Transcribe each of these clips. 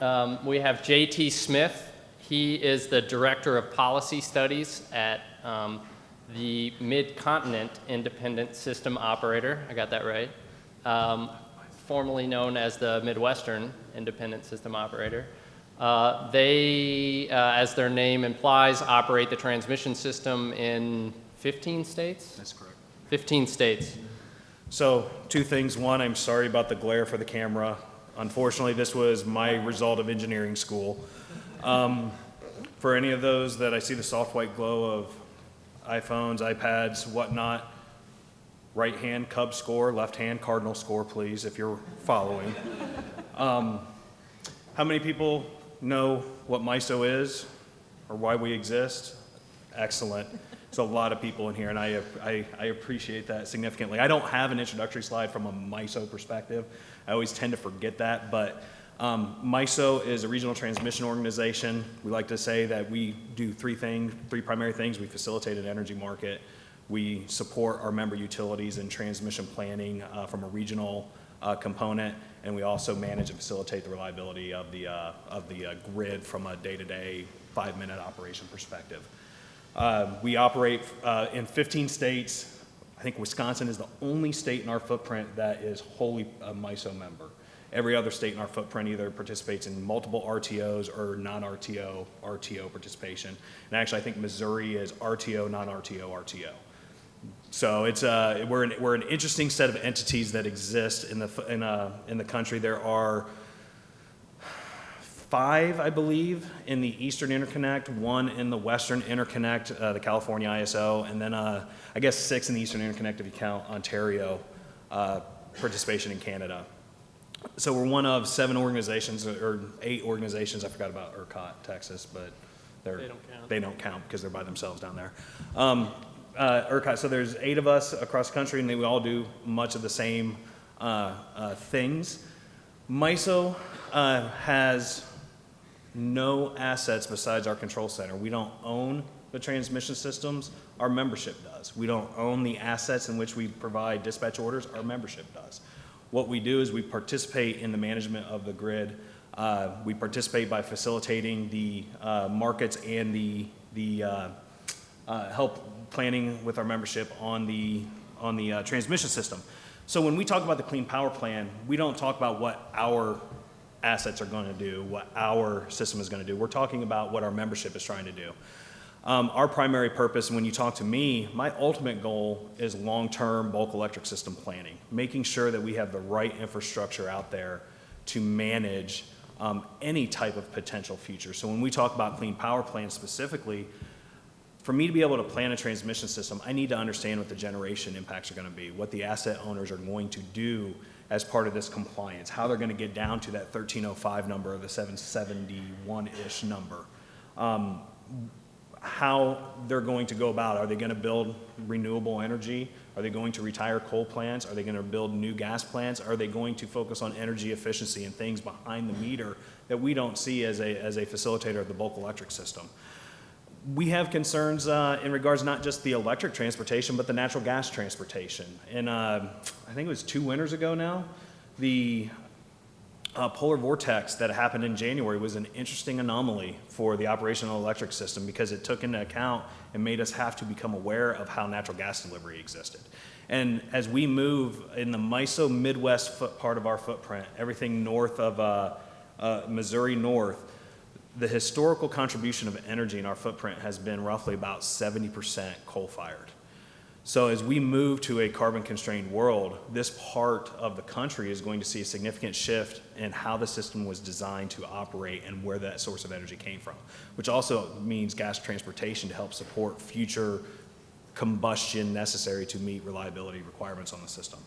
We have J.T. Smith. He is the Director of Policy Studies at the Mid-Continent Independent System Operator. I got that right. Formerly known as the Midwestern Independent System Operator. They, as their name implies, operate the transmission system in 15 states? That's correct. 15 states. So, two things. One, I'm sorry about the glare for the camera. Unfortunately, this was my result of engineering school. For any of those that I see the soft white glow of iPhones, iPads, whatnot, right hand Cub score, left hand Cardinal score, please, if you're following. How many people know what MISO is or why we exist? Excellent. There's a lot of people in here, and I appreciate that significantly. I don't have an introductory slide from a MISO perspective. I always tend to forget that, but MISO is a regional transmission organization. We like to say that we do three primary things. We facilitate an energy market. We support our member utilities in transmission planning from a regional component, and we also manage and facilitate the reliability of the grid from a day-to-day 5-minute operation perspective. We operate in 15 states. I think Wisconsin is the only state in our footprint that is wholly a MISO member. Every other state in our footprint either participates in multiple RTOs or non-RTO, RTO participation. And actually, I think Missouri is RTO, non-RTO, RTO. So it's we're an interesting set of entities that exist in the country. There are 5, I believe, in the Eastern Interconnect, 1 in the Western Interconnect, the California ISO, and then I guess 6 in the Eastern Interconnect if you count Ontario participation in Canada. So we're one of 7 organizations, or 8 organizations. I forgot about ERCOT, Texas, but they don't count because they're by themselves down there. ERCOT, so there's 8 of us across the country, and we all do much of the same things. MISO has no assets besides our control center. We don't own the transmission systems, our membership does. We don't own the assets in which we provide dispatch orders, our membership does. What we do is we participate in the management of the grid. We participate by facilitating the markets and the help planning with our membership on the transmission system. So when we talk about the Clean Power Plan, we don't talk about what our assets are going to do, what our system is going to do. We're talking about what our membership is trying to do. Our primary purpose, when you talk to me, my ultimate goal is long-term bulk electric system planning, making sure that we have the right infrastructure out there to manage any type of potential future. So when we talk about Clean Power Plan specifically, for me to be able to plan a transmission system, I need to understand what the generation impacts are going to be, what the asset owners are going to do as part of this compliance, how they're going to get down to that 1305 number or the 771-ish number, how they're going to go about. Are they going to build renewable energy? Are they going to retire coal plants? Are they going to build new gas plants? Are they going to focus on energy efficiency and things behind the meter that we don't see as a facilitator of the bulk electric system? We have concerns in regards not just the electric transportation, but the natural gas transportation. And I think it was 2 winters ago now, the polar vortex that happened in January was an interesting anomaly for the operational electric system because it took into account and made us have to become aware of how natural gas delivery existed. And as we move in the MISO Midwest part of our footprint, everything north of Missouri north, the historical contribution of energy in our footprint has been roughly about 70% coal-fired. So as we move to a carbon-constrained world, this part of the country is going to see a significant shift in how the system was designed to operate and where that source of energy came from, which also means gas transportation to help support future combustion necessary to meet reliability requirements on the system.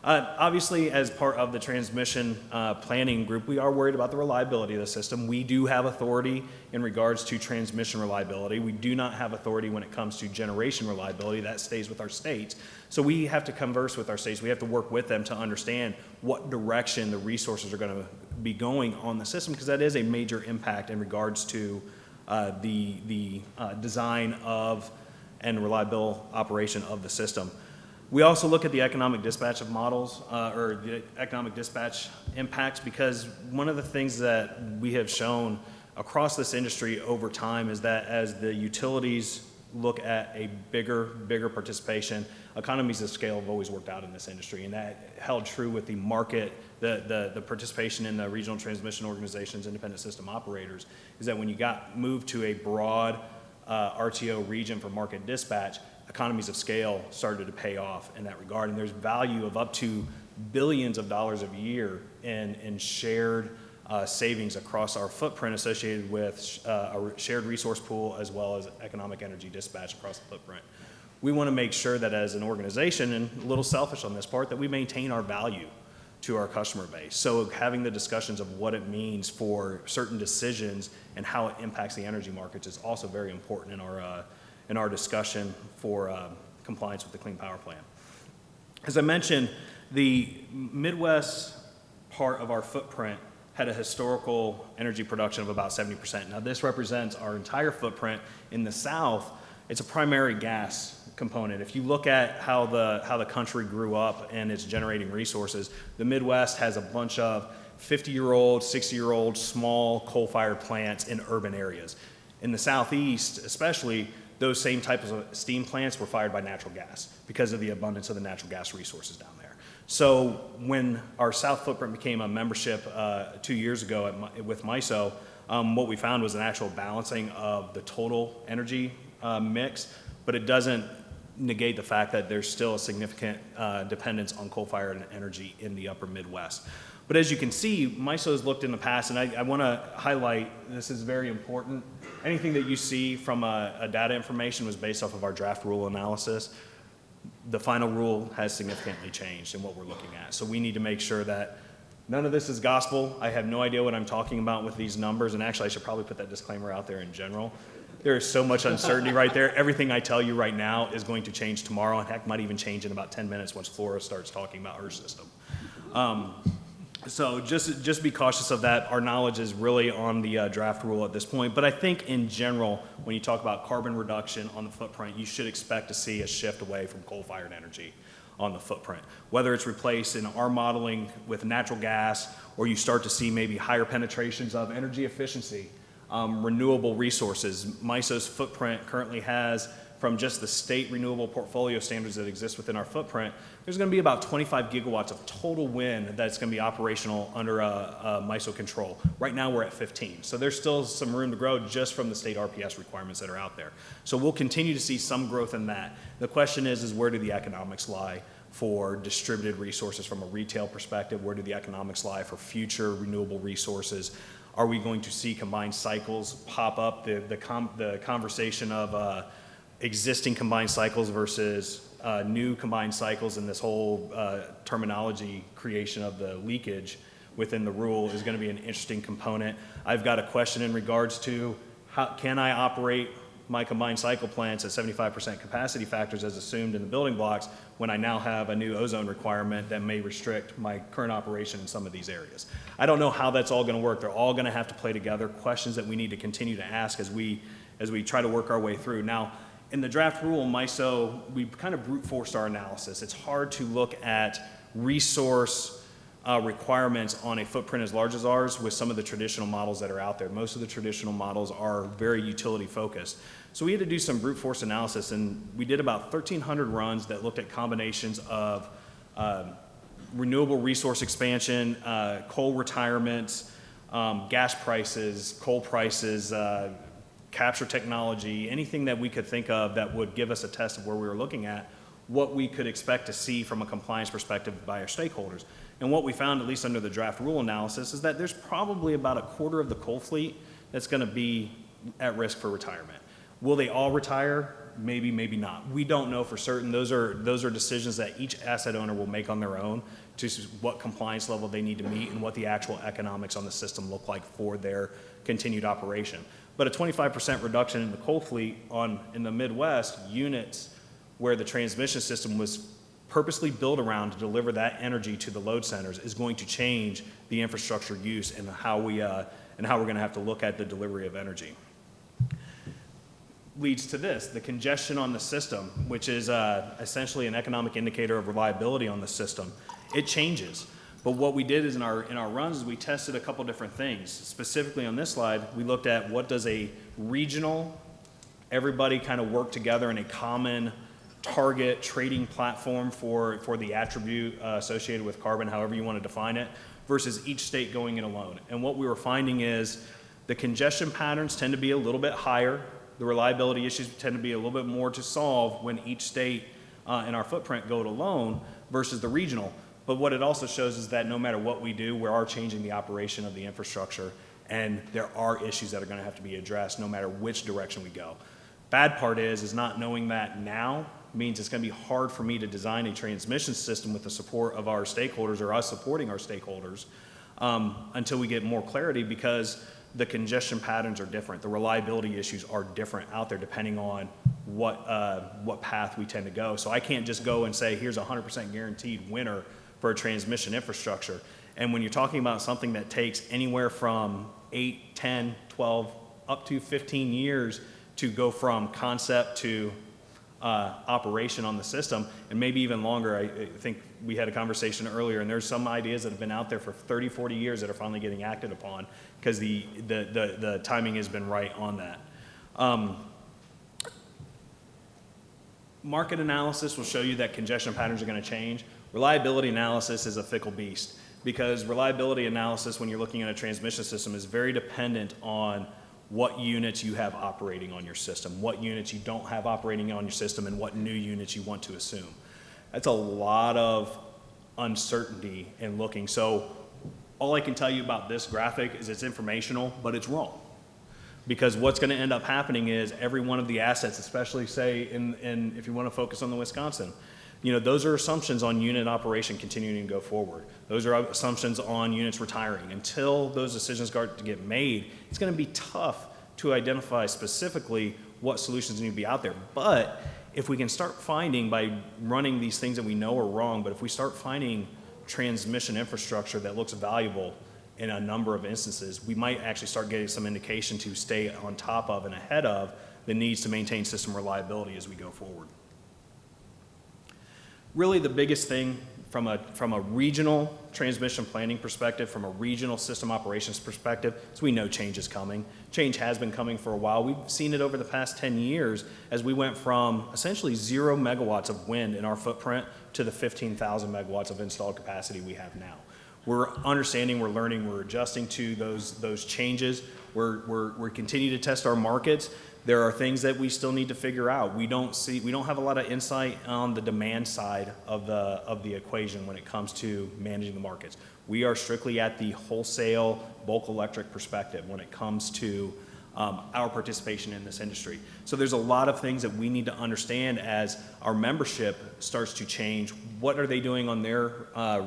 Obviously, as part of the transmission planning group, we are worried about the reliability of the system. We do have authority in regards to transmission reliability. We do not have authority when it comes to generation reliability. That stays with our states. So we have to converse with our states. We have to work with them to understand what direction the resources are going to be going on the system, because that is a major impact in regards to the design of and reliable operation of the system. We also look at the economic dispatch of models, or the economic dispatch impacts, because one of the things that we have shown across this industry over time is that as the utilities look at a bigger participation, economies of scale have always worked out in this industry, and that held true with the market, the participation in the regional transmission organizations, independent system operators, is that when you got moved to a broad RTO region for market dispatch, economies of scale started to pay off in that regard, and there's value of up to billions of dollars a year in shared savings across our footprint associated with a shared resource pool as well as economic energy dispatch across the footprint. We want to make sure that as an organization, and a little selfish on this part, that we maintain our value to our customer base. So having the discussions of what it means for certain decisions and how it impacts the energy markets is also very important in our discussion for compliance with the Clean Power Plan. As I mentioned, the Midwest part of our footprint had a historical energy production of about 70%. Now this represents our entire footprint. In the South, it's a primary gas component. If you look at how the country grew up and its generating resources, the Midwest has a bunch of 50-year-old, 60-year-old small coal-fired plants in urban areas. In the Southeast, especially, those same types of steam plants were fired by natural gas because of the abundance of the natural gas resources down there. So when our South footprint became a membership 2 years ago with MISO, what we found was an actual balancing of the total energy mix, but it doesn't negate the fact that there's still a significant dependence on coal-fired energy in the upper Midwest. But as you can see, MISO has looked in the past, and I want to highlight, this is very important. Anything that you see from a data information was based off of our draft rule analysis. The final rule has significantly changed in what we're looking at. So we need to make sure that none of this is gospel. I have no idea what I'm talking about with these numbers, and actually I should probably put that disclaimer out there in general. There is so much uncertainty right there. Everything I tell you right now is going to change tomorrow, and heck, might even change in about 10 minutes once Flora starts talking about her system. So just be cautious of that. Our knowledge is really on the draft rule at this point. But I think in general, when you talk about carbon reduction on the footprint, you should expect to see a shift away from coal-fired energy on the footprint. Whether it's replaced in our modeling with natural gas, or you start to see maybe higher penetrations of energy efficiency, renewable resources. MISO's footprint currently has, from just the state renewable portfolio standards that exist within our footprint, there's going to be about 25 gigawatts of total wind that's going to be operational under MISO control. Right now we're at 15. So there's still some room to grow just from the state RPS requirements that are out there. So we'll continue to see some growth in that. The question is where do the economics lie for distributed resources from a retail perspective? Where do the economics lie for future renewable resources? Are we going to see combined cycles pop up? The conversation of existing combined cycles versus new combined cycles, and this whole terminology creation of the leakage within the rule is going to be an interesting component. I've got a question in regards to how can I operate my combined cycle plants at 75% capacity factors as assumed in the building blocks when I now have a new ozone requirement that may restrict my current operation in some of these areas. I don't know how that's all going to work. They're all going to have to play together, questions that we need to continue to ask as we try to work our way through. Now, in the draft rule, MISO, we kind of brute forced our analysis. It's hard to look at resource requirements on a footprint as large as ours with some of the traditional models that are out there. Most of the traditional models are very utility focused. So we had to do some brute force analysis, and we did about 1,300 runs that looked at combinations of renewable resource expansion, coal retirements, gas prices, coal prices, capture technology, anything that we could think of that would give us a test of where we were looking at, what we could expect to see from a compliance perspective by our stakeholders. And what we found, at least under the draft rule analysis, is that there's probably about a quarter of the coal fleet that's going to be at risk for retirement. Will they all retire? Maybe, maybe not. We don't know for certain. Those are decisions that each asset owner will make on their own to what compliance level they need to meet and what the actual economics on the system look like for their continued operation. But a 25% reduction in the coal fleet in the Midwest units where the transmission system was purposely built around to deliver that energy to the load centers is going to change the infrastructure use and how we're going to have to look at the delivery of energy. leads to this, the congestion on the system, which is essentially an economic indicator of reliability on the system. It changes. But what we did is in our runs is we tested a couple different things. Specifically on this slide, we looked at what does a regional, everybody kind of work together in a common target trading platform for the attribute associated with carbon, however you want to define it, versus each state going it alone. And what we were finding is the congestion patterns tend to be a little bit higher. The reliability issues tend to be a little bit more to solve when each state in our footprint go it alone versus the regional. But what it also shows is that no matter what we do, we are changing the operation of the infrastructure, and there are issues that are going to have to be addressed no matter which direction we go. Bad part is not knowing that now means it's going to be hard for me to design a transmission system with the support of our stakeholders or us supporting our stakeholders until we get more clarity, because the congestion patterns are different. The reliability issues are different out there depending on what path we tend to go. So I can't just go and say, here's a 100% guaranteed winner for a transmission infrastructure. And when you're talking about something that takes anywhere from 8, 10, 12, up to 15 years to go from concept to operation on the system, and maybe even longer. I think we had a conversation earlier, and there's some ideas that have been out there for 30, 40 years that are finally getting acted upon because the timing has been right on that. Market analysis will show you that congestion patterns are going to change. Reliability analysis is a fickle beast, because reliability analysis, when you're looking at a transmission system, is very dependent on what units you have operating on your system, what units you don't have operating on your system, and what new units you want to assume. That's a lot of uncertainty in looking. So all I can tell you about this graphic is it's informational, but it's wrong. Because what's going to end up happening is every one of the assets, especially say if you want to focus on the Wisconsin, those are assumptions on unit operation continuing to go forward. Those are assumptions on units retiring. Until those decisions start to get made, it's going to be tough to identify specifically what solutions need to be out there. But if we can start finding, by running these things that we know are wrong, but if we start finding transmission infrastructure that looks valuable in a number of instances, we might actually start getting some indication to stay on top of and ahead of the needs to maintain system reliability as we go forward. Really the biggest thing from a regional transmission planning perspective, from a regional system operations perspective, is we know change is coming. Change has been coming for a while. We've seen it over the past 10 years as we went from essentially 0 megawatts of wind in our footprint to the 15,000 megawatts of installed capacity we have now. We're understanding, we're learning, we're adjusting to those changes. We're continuing to test our markets. There are things that we still need to figure out. We don't have a lot of insight on the demand side of the equation when it comes to managing the markets. We are strictly at the wholesale bulk electric perspective when it comes to our participation in this industry. So there's a lot of things that we need to understand as our membership starts to change. What are they doing on their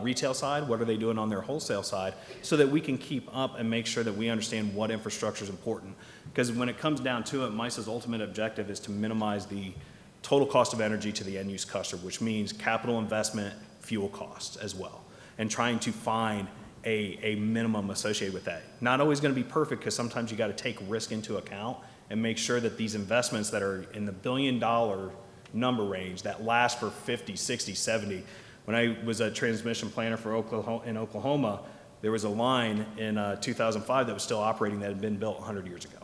retail side? What are they doing on their wholesale side? So that we can keep up and make sure that we understand what infrastructure is important. Because when it comes down to it, MISO's ultimate objective is to minimize the total cost of energy to the end use customer, which means capital investment, fuel costs as well, and trying to find a minimum associated with that. Not always going to be perfect, because sometimes you got to take risk into account and make sure that these investments that are in the $1 billion number range that last for 50, 60, 70. When I was a transmission planner for Oklahoma, there was a line in 2005 that was still operating that had been built 100 years ago.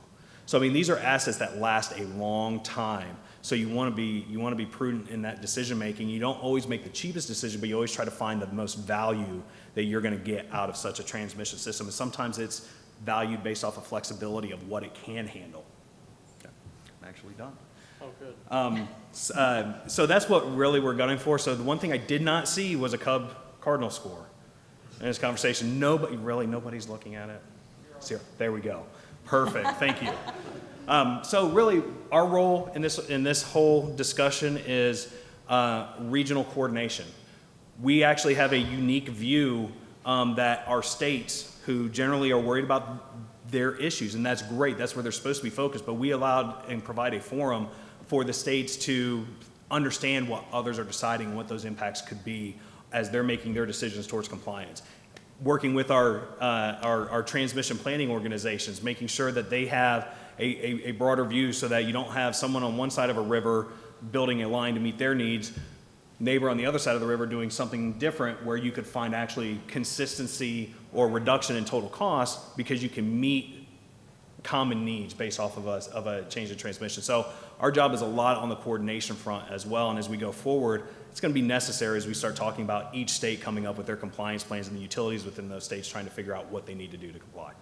So I mean, these are assets that last a long time. So you want to be prudent in that decision making. You don't always make the cheapest decision, but you always try to find the most value that you're going to get out of such a transmission system. And sometimes it's valued based off of flexibility of what it can handle. Okay. I'm actually done. Oh, good. So that's what really we're gunning for. So the one thing I did not see was a Cub Cardinal score in this conversation. Nobody's looking at it. So there we go. Perfect. Thank you. So really, our role in this whole discussion is regional coordination. We actually have a unique view that our states, who generally are worried about their issues, and that's great, that's where they're supposed to be focused, but we allowed and provide a forum for the states to understand what others are deciding and what those impacts could be as they're making their decisions towards compliance. working with our transmission planning organizations, making sure that they have a broader view so that you don't have someone on one side of a river building a line to meet their needs, neighbor on the other side of the river doing something different, where you could find actually consistency or reduction in total cost because you can meet common needs based off of a change in transmission. So our job is a lot on the coordination front as well, and as we go forward, it's going to be necessary as we start talking about each state coming up with their compliance plans and the utilities within those states trying to figure out what they need to do to comply.